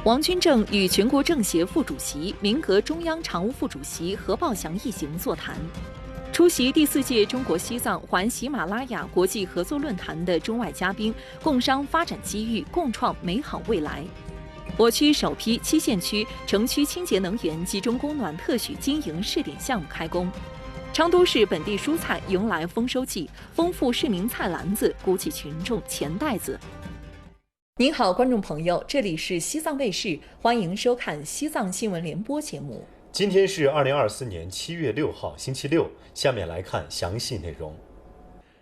王军正与全国政协副主席、民革中央常务副主席何报祥一行座谈。出席第4届中国西藏环喜马拉雅国际合作论坛的中外嘉宾共商发展机遇，共创美好未来。我区首批7县区城区清洁能源集中供暖特许经营试点项目开工。昌都市本地蔬菜迎来丰收季，丰富市民菜篮子，鼓起群众钱袋子。您好，观众朋友，这里是西藏卫视，欢迎收看西藏新闻联播节目。今天是2024年7月6号，星期六。下面来看详细内容。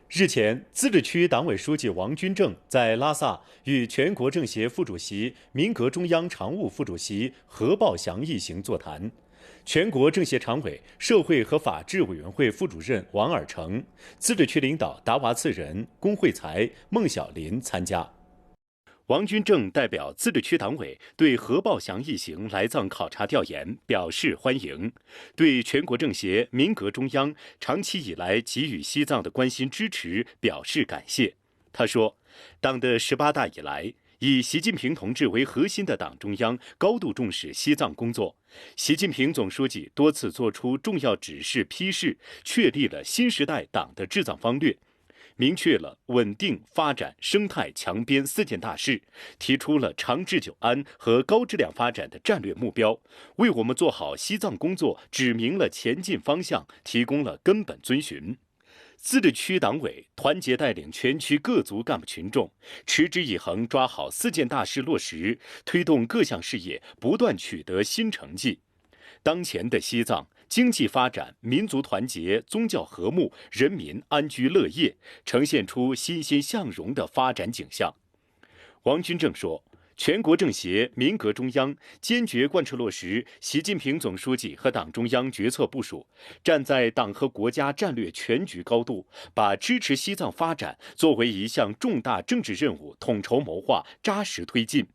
日前，自治区党委书记王军正在拉萨与全国政协副主席、民革中央常务副主席何报祥一行座谈。全国政协常委、社会和法制委员会副主任王尔成，自治区领导达娃次仁、龚慧才、孟小林参加。王军正代表自治区党委对何报祥一行来藏考察调研表示欢迎，对全国政协、民革中央长期以来给予西藏的关心支持表示感谢。他说，党的18大以来，以习近平同志为核心的党中央高度重视西藏工作，习近平总书记多次作出重要指示批示，确立了新时代党的治藏方略，明确了稳定、发展、生态强边4件大事，提出了长治久安和高质量发展的战略目标，为我们做好西藏工作指明了前进方向，提供了根本遵循。自治区党委团结带领全区各族干部群众，持之以恒抓好4件大事落实，推动各项事业不断取得新成绩。当前的西藏经济发展、民族团结、宗教和睦、人民安居乐业，呈现出欣欣向荣的发展景象。王军正说，全国政协、民革中央坚决贯彻落实习近平总书记和党中央决策部署，站在党和国家战略全局高度，把支持西藏发展作为一项重大政治任务，统筹谋划，扎实推进，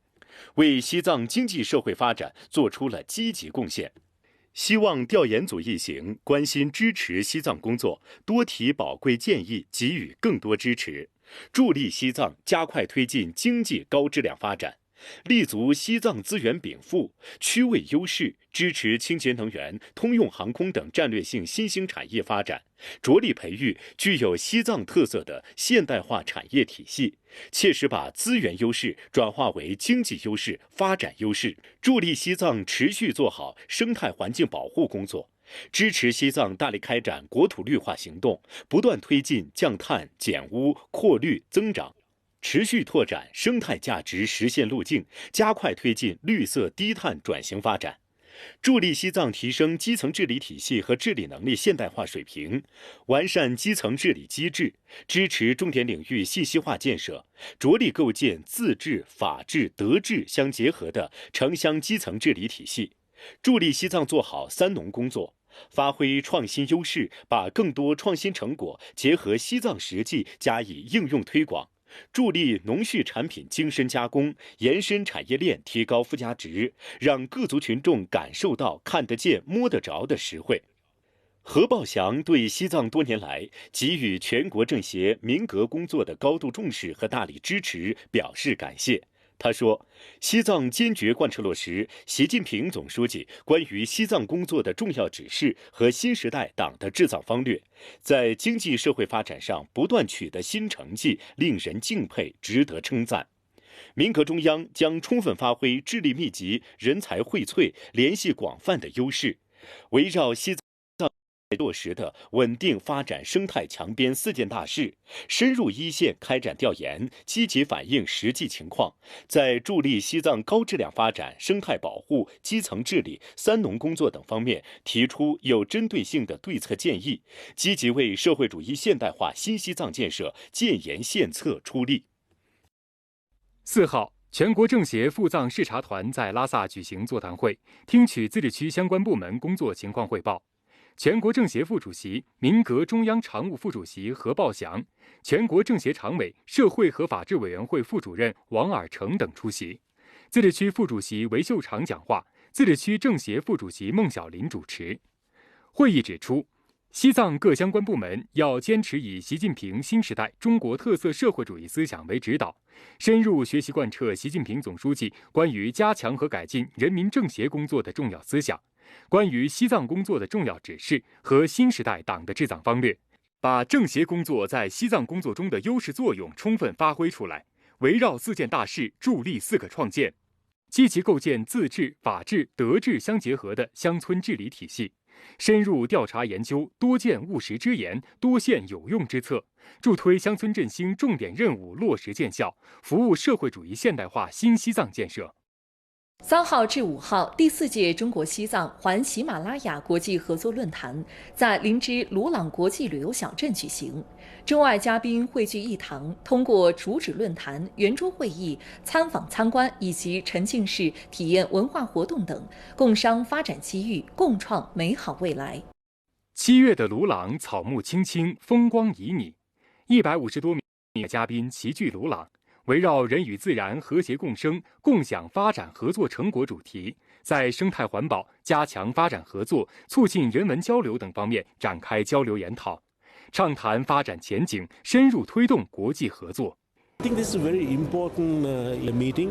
为西藏经济社会发展做出了积极贡献。希望调研组一行关心支持西藏工作，多提宝贵建议，给予更多支持，助力西藏加快推进经济高质量发展，立足西藏资源禀赋、区位优势，支持清洁能源、通用航空等战略性新兴产业发展，着力培育具有西藏特色的现代化产业体系，切实把资源优势转化为经济优势、发展优势，助力西藏持续做好生态环境保护工作，支持西藏大力开展国土绿化行动，不断推进降碳、减污、扩绿增长，持续拓展生态价值实现路径，加快推进绿色低碳转型发展，助力西藏提升基层治理体系和治理能力现代化水平，完善基层治理机制，支持重点领域信息化建设，着力构建自治、法治、德治相结合的城乡基层治理体系，助力西藏做好3农工作，发挥创新优势，把更多创新成果结合西藏实际加以应用推广，助力农畜产品精深加工，延伸产业链，提高附加值，让各族群众感受到看得见、摸得着的实惠。何报祥对西藏多年来给予全国政协、民革工作的高度重视和大力支持表示感谢。他说，西藏坚决贯彻落实习近平总书记关于西藏工作的重要指示和新时代党的治藏方略，在经济社会发展上不断取得新成绩，令人敬佩，值得称赞。民革中央将充分发挥智力密集、人才荟萃、联系广泛的优势，围绕西藏落实的稳定发展、生态强边4件大事，深入一线开展调研，积极反映实际情况，在助力西藏高质量发展、生态保护、基层治理、3农工作等方面提出有针对性的对策建议，积极为社会主义现代化新西藏建设建言献策出力。4号，全国政协赴藏视察团在拉萨举行座谈会，听取自治区相关部门工作情况汇报。全国政协副主席、民革中央常务副主席何报祥，全国政协常委、社会和法制委员会副主任王尔成等出席。自治区副主席韦秀长讲话，自治区政协副主席孟小林主持。会议指出，西藏各相关部门要坚持以习近平新时代中国特色社会主义思想为指导，深入学习贯彻习近平总书记关于加强和改进人民政协工作的重要思想，关于西藏工作的重要指示和新时代党的治藏方略，把政协工作在西藏工作中的优势作用充分发挥出来，围绕4件大事助力4个创建，积极构建自治、法治、德治相结合的乡村治理体系，深入调查研究多件务实之言、多线有用之策，助推乡村振兴重点任务落实见效，服务社会主义现代化新西藏建设。3号至5号，第4届中国西藏环喜马拉雅国际合作论坛在林芝鲁朗国际旅游小镇举行。中外嘉宾汇聚一堂，通过主旨论坛、圆桌会议、参访参观以及沉浸式体验文化活动等，共商发展机遇，共创美好未来。7月的鲁朗草木青青，风光旖旎，150多名嘉宾齐聚鲁朗，围绕人与自然和谐共生、共享发展合作成果主题，在生态环保、加强发展合作、促进人文交流等方面展开交流研讨，畅谈发展前景，深入推动国际合作。I think this is a very important meeting.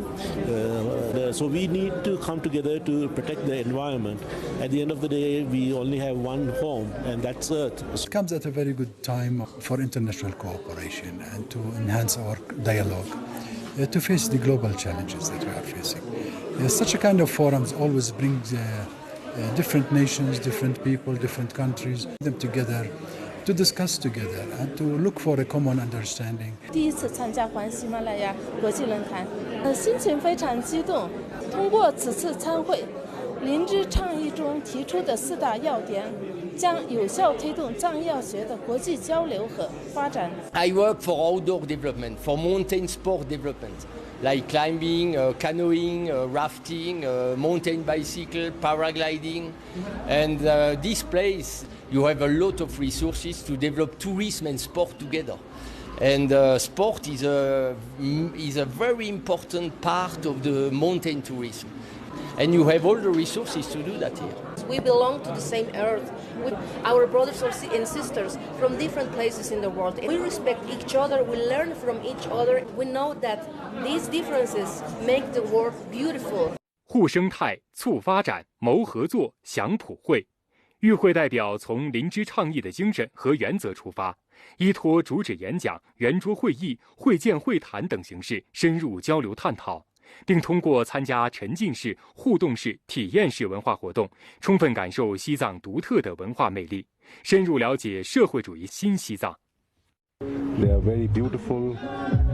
So we need to come together to protect the environment. At the end of the day, we only have one home, and that's Earth. It comes at a very good time for international cooperation and to enhance our dialogue, to face the global challenges that we are facing. Such a kind of forums always brings different nations, different people, different countries, them together.To discuss together and to look for a common understanding. 第一次参加环喜马拉雅国际论坛，心情非常激动。通过此次参会，林芝倡议中提出的4大要点，将有效推动藏药学的国际交流和发展。I work for outdoor development, for mountain sport development, like climbing, canoeing, rafting, mountain bicycle, paragliding, and this place.You have a lot of resources to develop tourism and sport together. And sport is a very important part of the mountain tourism. And you have all the resources to do that here. We belong to the same earth with our brothers and sisters from different places in the world. We respect each other, we learn from each other. We know that these differences make the world beautiful. 护生态、促发展、谋合作、享普惠。与会代表从林芝倡议的精神和原则出发，依托主旨演讲、圆桌会议、会见会谈等形式深入交流探讨，并通过参加沉浸式、互动式、体验式文化活动，充分感受西藏独特的文化魅力，深入了解社会主义新西藏。They are very beautiful,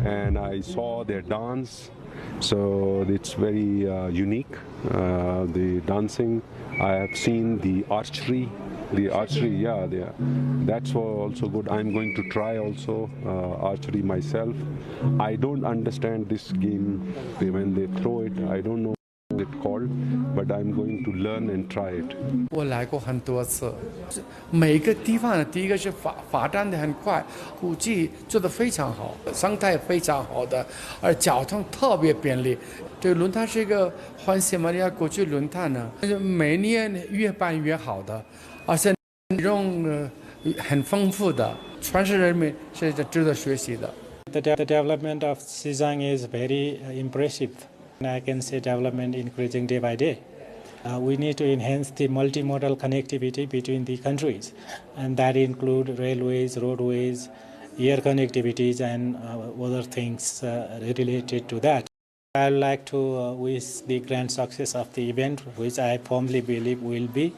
and I saw their dance, so it's very unique. The dancing, I have seen the archery, yeah, that's also good. I'm going to try also archery myself. I don't understand this game when they throw it. I don't know what it's called, but I'm going to learn and try it. 我来过很多次，每个地方的第一个是发展的很快，估计做得非常好，生态非常好的，而交通特别便利。这个论坛是一个环喜马拉雅国际论坛呢，每年越办越好的，而且内容很丰富的，全是人民是值得学习的。The development of Xizang is very impressive. I can say development increasing day by day. We need to enhance the multimodal connectivity between the countries, and that include railways, roadways, air connectivities, and other things related to that. I would like to wish the grand success of the event, which I firmly believe will be,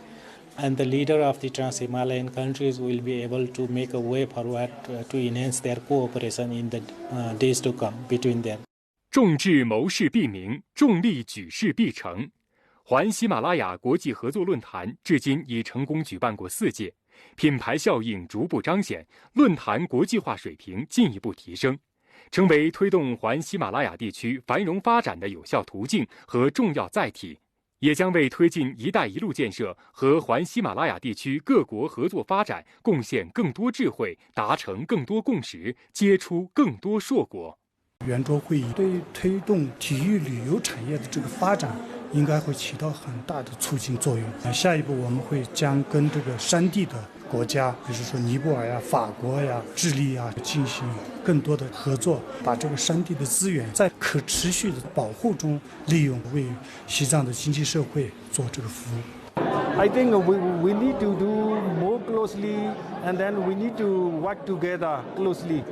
and the leader of the Trans-Himalayan countries will be able to make a way forward to enhance their cooperation in the days to come between them. 众志谋事必明，众力举事必成。环喜马拉雅国际合作论坛至今已成功举办过4届，品牌效应逐步彰显，论坛国际化水平进一步提升，成为推动环喜马拉雅地区繁荣发展的有效途径和重要载体，也将为推进“一带一路”建设和环喜马拉雅地区各国合作发展贡献更多智慧，达成更多共识，结出更多硕果。圆桌会议对推动体育旅游产业的这个发展应该会起到很大的促进作用。下一步我们会将跟这个山地的国家，比如说尼泊尔呀、法国呀、智利呀，进行更多的合作，把这个山地的资源在可持续的保护中利用，为西藏的经济社会做这个服务。I think we need to do more closely, and then we need to work together closely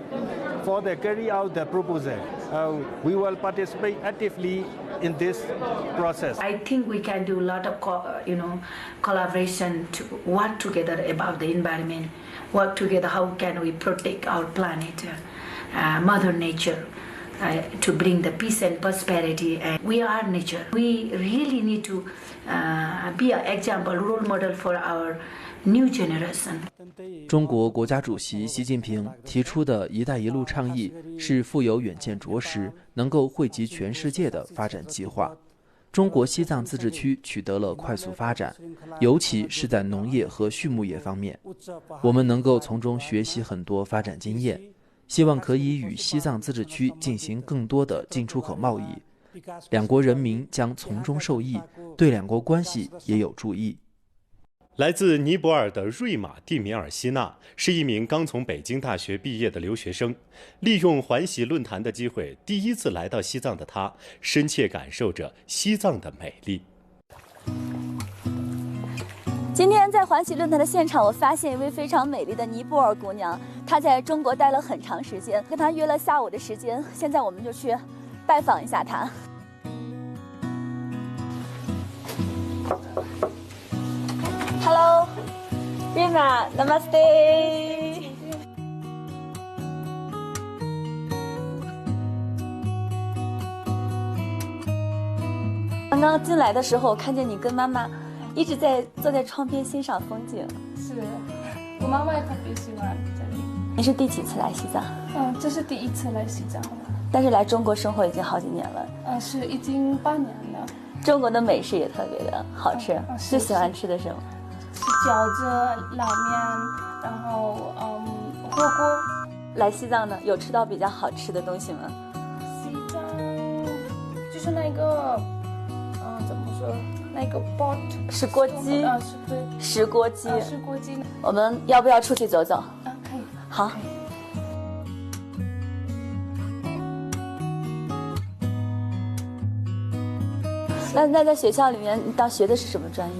for the carry out the proposal. We will participate actively in this process. I think we can do a lot of collaboration to work together about the environment, work together how can we protect our planet, Mother Nature. To bring the peace and prosperity, and we are nature. We really need to be an example, role model for our new generation. 中国国家主席习近平提出的一带一路倡议是富有远见卓识，能够惠及全世界的发展计划。中国西藏自治区取得了快速发展，尤其是在农业和畜牧业方面，我们能够从中学习很多发展经验。希望可以与西藏自治区进行更多的进出口贸易，两国人民将从中受益，对两国关系也有助益。来自尼泊尔的瑞玛蒂米尔希纳是一名刚从北京大学毕业的留学生，利用环喜论坛的机会，第一次来到西藏的他，深切感受着西藏的美丽。今天在环喜论坛的现场，我发现一位非常美丽的尼泊尔姑娘，她在中国待了很长时间，跟她约了下午的时间，现在我们就去拜访一下她。Hello， Rima，Namaste。刚刚进来的时候，看见你跟妈妈一直坐在窗边欣赏风景。是，我妈妈也特别喜欢这里。你是第几次来西藏？这是第一次来西藏了。但是来中国生活已经好几年了。是已经8年了。中国的美食也特别的好吃。最喜欢吃的什么？是饺子、拉面，然后火锅。来西藏呢，有吃到比较好吃的东西吗？西藏就是那个，怎么说？那个 pot 石锅鸡，是对，石锅鸡，石锅鸡。我们要不要出去走走？可以。好。那在学校里面，你当学的是什么专业？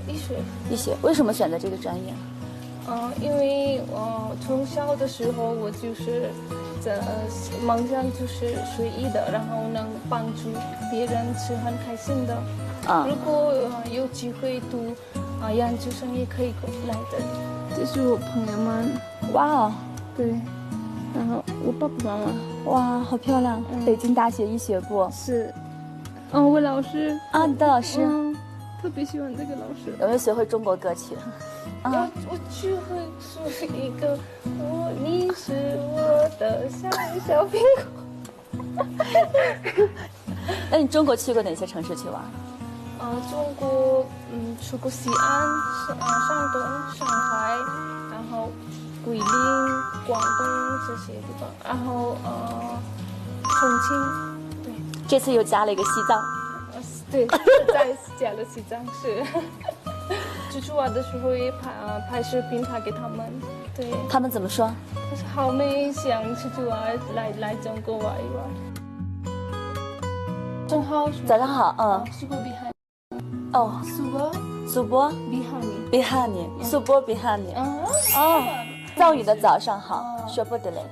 医学。医学，为什么选择这个专业？因为从小的时候我就是梦想就是学医的，然后能帮助别人是很开心的。如果有机会读研究生也可以来的。这是我朋友们。哇哦，对，然后我爸爸妈妈。哇，好漂亮！北京大学医学部。是。我老师。你的老师。特别喜欢这个老师。有没有学会中国歌曲？我就会说一个你是我的小苹果。那你中国去过哪些城市去玩？中国去过西安、山东、上海，然后桂林、广东这些地方，然后重庆。对，这次又加了一个西藏。对，再加了西藏是。出去玩的时候也拍视频拍给他们。对。他们怎么说？好美，想出去玩，来中国玩一玩。早上好。早上好。Subuh Bihani。Subuh Bihani。Subuh Bihani。藏语的早上好。Shobodele。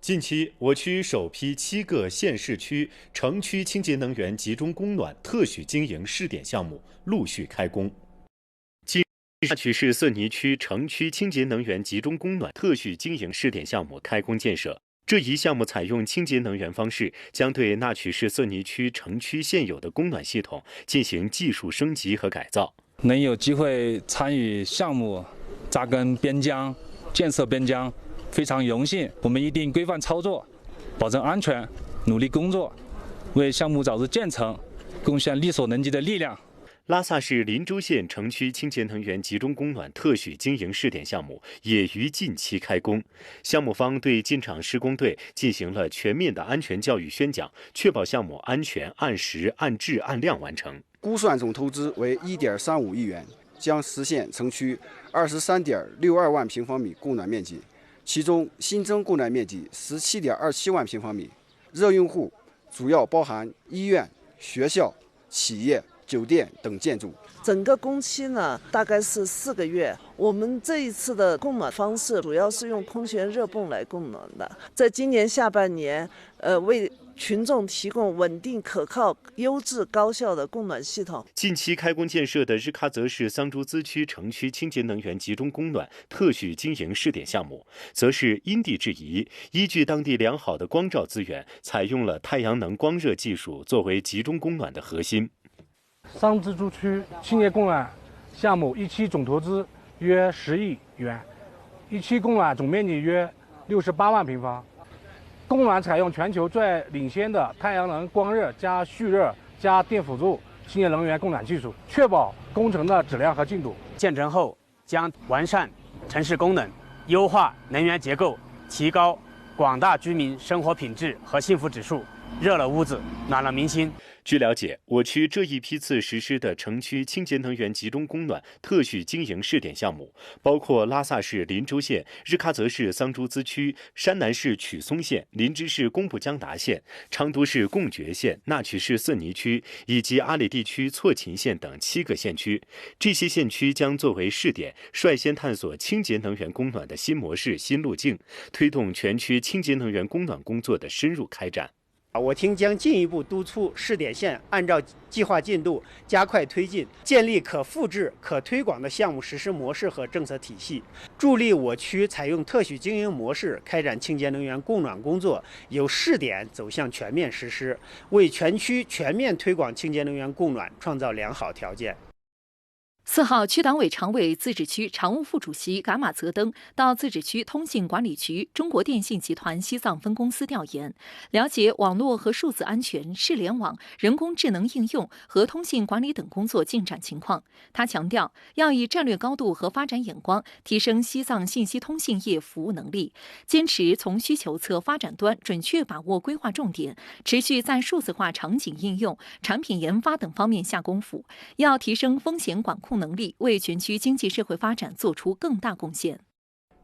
近期，我区首批7个县市区城区清洁能源集中供暖特许经营试点项目陆续开工。近日，那曲市色尼区城区清洁能源集中供暖特许经营试点项目开工建设。这一项目采用清洁能源方式，将对那曲市色尼区城区现有的供暖系统进行技术升级和改造。能有机会参与项目，扎根边疆，建设边疆。非常荣幸，我们一定规范操作，保证安全，努力工作，为项目早日建成贡献力所能及的力量。拉萨市林州县城区清洁能源集中供暖特许经营试点项目也于近期开工。项目方对进场施工队进行了全面的安全教育宣讲，确保项目安全、按时、按质、按量完成。估算总投资为1.35亿元，将实现城区23.62万平方米供暖面积，其中新增供暖面积17.27万平方米。热用户主要包含医院、学校、企业、酒店等建筑。整个工期呢，大概是4个月。我们这一次的供暖方式主要是用通泉热泵来供暖的。在今年下半年，为群众提供稳定、可靠、优质、高效的供暖系统。近期开工建设的日喀则市桑珠孜区城区清洁能源集中供暖特许经营试点项目，则是因地制宜，依据当地良好的光照资源，采用了太阳能光热技术作为集中供暖的核心。桑珠孜区清洁供暖项目一期总投资约10亿元，一期供暖总面积约68万平方。供暖采用全球最领先的太阳能光热加蓄热加电辅助清洁能源供暖技术，确保工程的质量和进度。建成后将完善城市功能，优化能源结构，提高广大居民生活品质和幸福指数，热了屋子，暖了民心。据了解，我区这一批次实施的城区清洁能源集中供暖特许经营试点项目，包括拉萨市林州县、日喀则市桑珠孜区、山南市曲松县、林芝市公布江达县、昌都市贡觉县、那曲市色尼区以及阿里地区错勤县等7个县区。这些县区将作为试点，率先探索清洁能源供暖的新模式、新路径，推动全区清洁能源供暖工作的深入开展。我厅将进一步督促试点县按照计划进度加快推进，建立可复制、可推广的项目实施模式和政策体系，助力我区采用特许经营模式开展清洁能源供暖工作，由试点走向全面实施，为全区全面推广清洁能源供暖创造良好条件。4号，区党委常委、自治区常务副主席噶玛泽登到自治区通信管理局中国电信集团西藏分公司调研，了解网络和数字安全、市联网、人工智能应用和通信管理等工作进展情况。他强调，要以战略高度和发展眼光提升西藏信息通信业服务能力，坚持从需求侧发展端准确把握规划重点，持续在数字化场景应用、产品研发等方面下功夫，要提升风险管控能力，为全区经济社会发展做出更大贡献。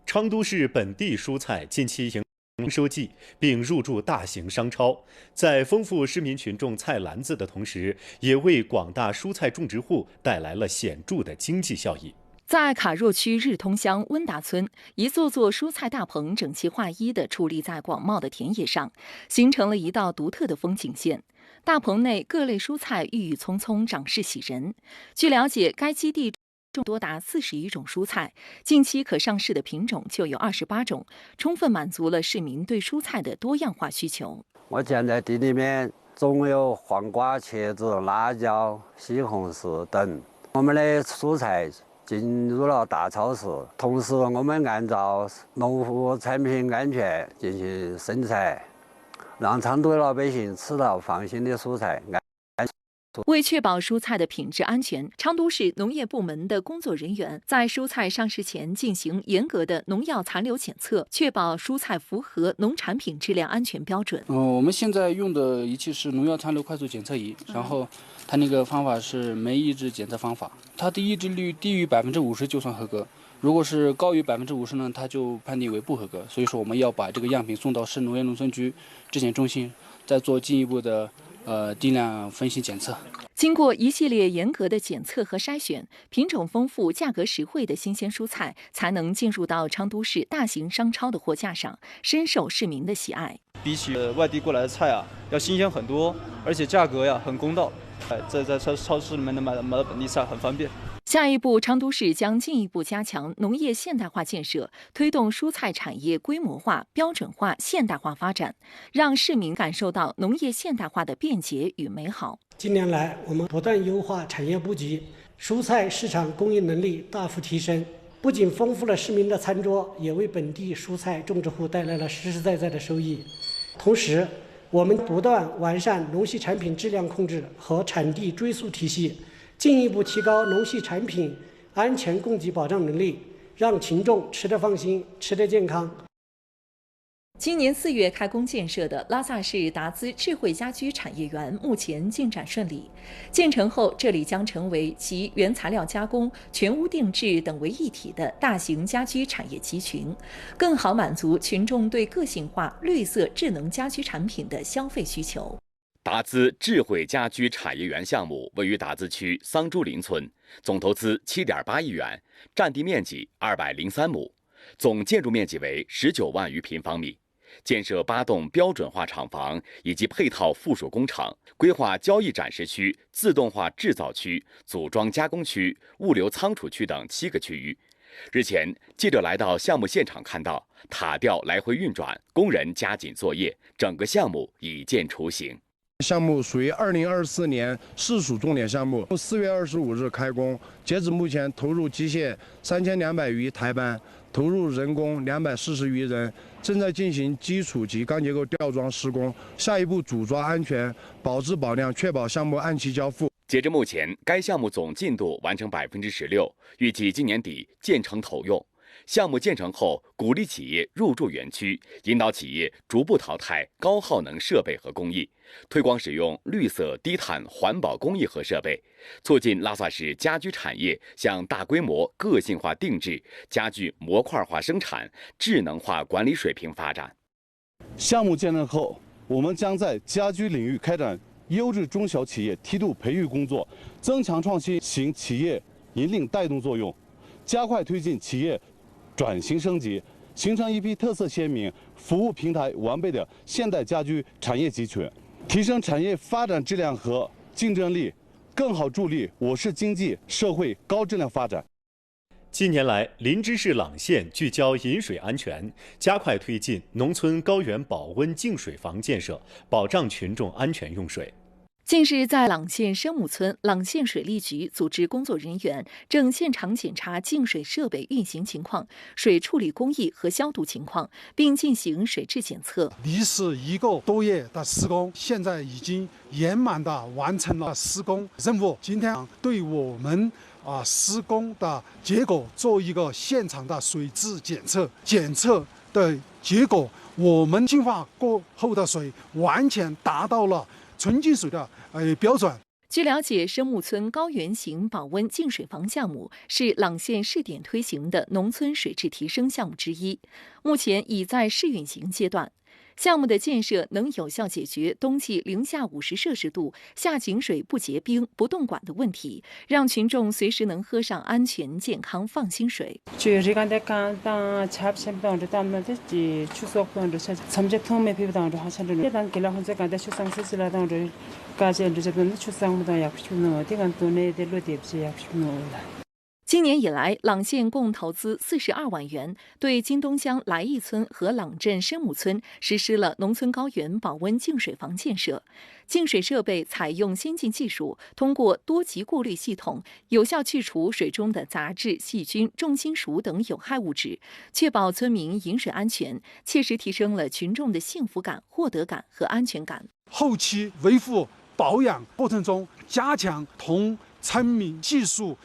昌都市本地蔬菜近期迎收季，并入驻大型商超，在丰富市民群众菜篮子的同时，也为广大蔬菜种植户带来了显著的经济效益。在卡若区日通乡温达村，一座座蔬菜大棚整齐划一地矗立在广袤的田野上，形成了一道独特的风景线。大棚内各类蔬菜郁郁葱葱，长势喜人。据了解，该基地种多达40余种蔬菜，近期可上市的品种就有28种，充分满足了市民对蔬菜的多样化需求。我现在地里面种有黄瓜、茄子、辣椒、西红柿等，我们的蔬菜进入了大超市，同时我们按照农副产品安全进行生产，让昌都的老百姓吃到放心的蔬菜。为确保蔬菜的品质安全，昌都市农业部门的工作人员在蔬菜上市前进行严格的农药残留检测，确保蔬菜符合农产品质量安全标准。我们现在用的仪器是农药残留快速检测仪，然后它那个方法是酶抑制检测方法，它的抑制率低于50%就算合格，如果是高于50%呢，它就判定为不合格。所以说我们要把这个样品送到市农业农村局质检中心，再做进一步的定量分析检测。经过一系列严格的检测和筛选，品种丰富、价格实惠的新鲜蔬菜才能进入到昌都市大型商超的货架上，深受市民的喜爱。比起外地过来的菜啊，要新鲜很多，而且价格呀很公道。在超市里面能买到本地菜很方便。下一步，昌都市将进一步加强农业现代化建设，推动蔬菜产业规模化、标准化、现代化发展，让市民感受到农业现代化的便捷与美好。近年来，我们不断优化产业布局，蔬菜市场供应能力大幅提升，不仅丰富了市民的餐桌，也为本地蔬菜种植户带来了实实在在的收益。同时，我们不断完善农畜产品质量控制和产地追溯体系，进一步提高农畜产品安全供给保障能力，让群众吃得放心、吃得健康。今年4月开工建设的拉萨市达兹智慧家居产业园目前进展顺利。建成后，这里将成为集原材料加工、全屋定制等为一体的大型家居产业集群，更好满足群众对个性化、绿色、智能家居产品的消费需求。达兹智慧家居产业园项目位于达兹区桑珠林村，总投资7.8亿元，占地面积203亩，总建筑面积为19万余平方米。建设8栋标准化厂房以及配套附属工厂，规划交易展示区、自动化制造区、组装加工区、物流仓储区等7个区域。日前，记者来到项目现场，看到塔吊来回运转，工人加紧作业，整个项目已见雏形。项目属于2024年市属重点项目，4月25日开工，截止目前投入机械3200余台班，投入人工240余人，正在进行基础及钢结构吊装施工，下一步组装安全，保质保量，确保项目按期交付。截至目前，该项目总进度完成16%，预计今年底建成投用。项目建成后，鼓励企业入驻园区，引导企业逐步淘汰高耗能设备和工艺，推广使用绿色低碳环保工艺和设备，促进拉萨市家居产业向大规模个性化定制、家具模块化生产、智能化管理水平发展。项目建成后，我们将在家居领域开展优质中小企业梯度培育工作，增强创新型企业引领带动作用，加快推进企业转型升级，形成一批特色鲜明、服务平台完备的现代家居产业集群，提升产业发展质量和竞争力，更好助力我市经济社会高质量发展。近年来，林芝市朗县聚焦饮水安全，加快推进农村高原保温净水房建设，保障群众安全用水。近日，在朗县生母村，朗县水利局组织工作人员正现场检查净水设备运行情况、水处理工艺和消毒情况，并进行水质检测。历时1个多月的施工，现在已经圆满地完成了施工任务。今天对我们施工的结果做一个现场的水质检测，检测的结果，我们净化过后的水完全达到了纯净水的标准。据了解，生母村高原型保温净水房项目是朗县试点推行的农村水质提升项目之一，目前已在试运行阶段。项目的建设能有效解决冬季零下50摄氏度下井水不结冰、不动管的问题，让群众随时能喝上安全、健康、放心水。今年以来，朗县共投资42万元，对金东乡来义村和朗镇生母村实施了农村高原保温净水房建设。净水设备采用先进技术，通过多级过滤系统，有效去除水中的杂质、细菌、重金属等有害物质，确保村民饮水安全，切实提升了群众的幸福感、获得感和安全感。后期维护保养过程中，加强同村民技术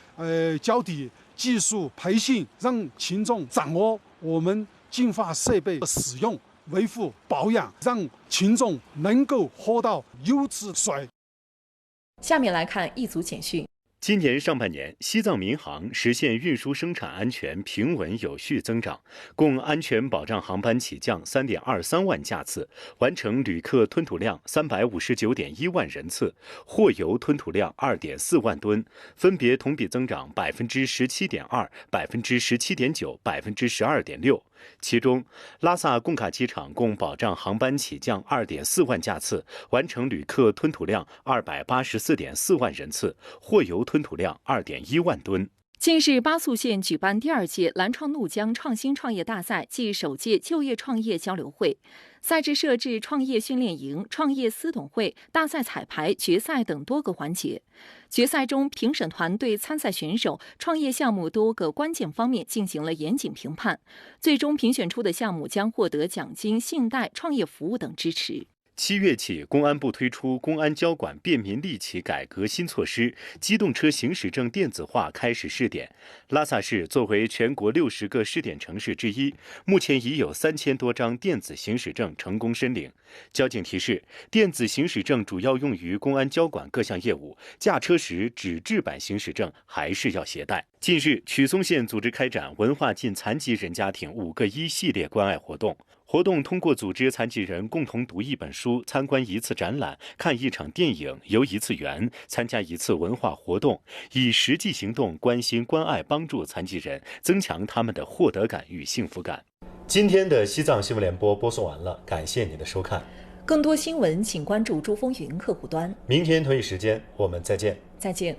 交替、技术培训，让群众掌握我们净化设备的使用、维护、保养，让群众能够喝到优质水。下面来看一组简讯。今年上半年，西藏民航实现运输生产安全平稳有序增长，共安全保障航班起降3.23万架次，完成旅客吞吐量359.1万人次，货油吞吐量2.4万吨，分别同比增长17.2%、17.9%、12.6%。其中，拉萨贡卡机场共保障航班起降2.4万架次，完成旅客吞吐量284.4万人次，货油吞吐量2.1万吨。近日，巴素县举办第2届蓝创怒江创新创业大赛暨首届就业创业交流会，赛制设置创业训练营、创业私董会、大赛彩排、决赛等多个环节。决赛中，评审团对参赛选手创业项目多个关键方面进行了严谨评判，最终评选出的项目将获得奖金、信贷、创业服务等支持。7月起，公安部推出公安交管便民利企改革新措施，机动车行驶证电子化开始试点。拉萨市作为全国60个试点城市之一，目前已有3000多张电子行驶证成功申领。交警提示，电子行驶证主要用于公安交管各项业务，驾车时纸质版行驶证还是要携带。近日，曲松县组织开展文化进残疾人家庭5个1系列关爱活动。活动通过组织残疾人共同读一本书、参观一次展览、看一场电影、游一次园、参加一次文化活动，以实际行动关心、关爱、帮助残疾人，增强他们的获得感与幸福感。今天的西藏新闻联播播送完了，感谢您的收看。更多新闻请关注珠风云客户端。明天同一时间我们再见。再见。